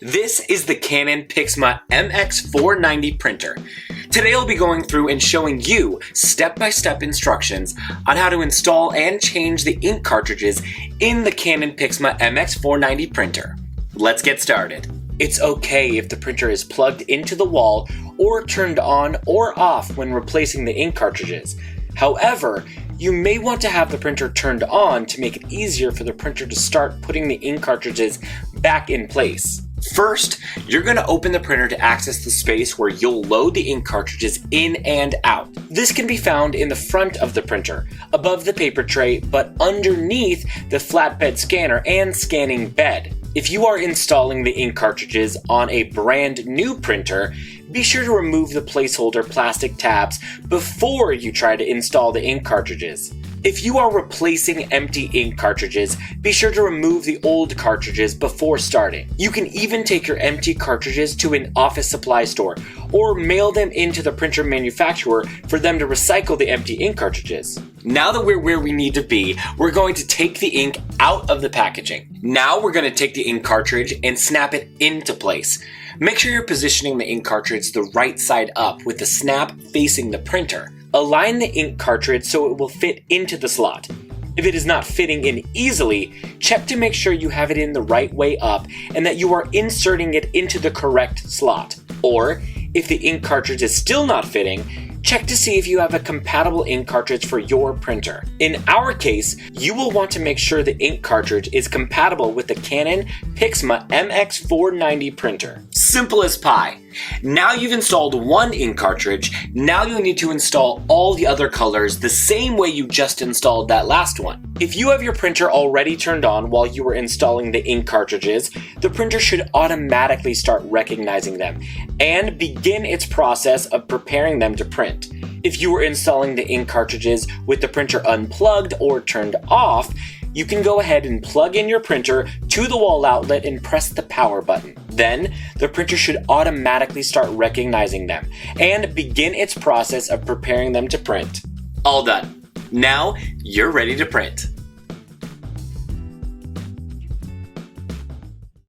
This is the Canon MX490 printer. Today I'll be going through and showing you step-by-step instructions on how to install and change the ink cartridges in the Canon MX490 printer. Let's get started. It's okay if the printer is plugged into the wall or turned on or off when replacing the ink cartridges. However, you may want to have the printer turned on to make it easier for the printer to start putting the ink cartridges back in place. First, you're going to open the printer to access the space where you'll load the ink cartridges in and out. This can be found in the front of the printer, above the paper tray, but underneath the flatbed scanner and scanning bed. If you are installing the ink cartridges on a brand new printer, be sure to remove the placeholder plastic tabs before you try to install the ink cartridges. If you are replacing empty ink cartridges, be sure to remove the old cartridges before starting. You can even take your empty cartridges to an office supply store or mail them into the printer manufacturer for them to recycle the empty ink cartridges. Now that we're where we need to be, we're going to take the ink out of the packaging. Now we're going to take the ink cartridge and snap it into place. Make sure you're positioning the ink cartridge the right side up with the snap facing the printer. Align the ink cartridge so it will fit into the slot. If it is not fitting in easily, check to make sure you have it in the right way up and that you are inserting it into the correct slot. Or, if the ink cartridge is still not fitting, check to see if you have a compatible ink cartridge for your printer. In our case, you will want to make sure the ink cartridge is compatible with the Canon MX490 printer. Simple as pie. Now you've installed one ink cartridge, now you'll need to install all the other colors the same way you just installed that last one. If you have your printer already turned on while you were installing the ink cartridges, the printer should automatically start recognizing them and begin its process of preparing them to print. If you were installing the ink cartridges with the printer unplugged or turned off, you can go ahead and plug in your printer to the wall outlet and press the power button. Then, the printer should automatically start recognizing them and begin its process of preparing them to print. All done. Now, you're ready to print.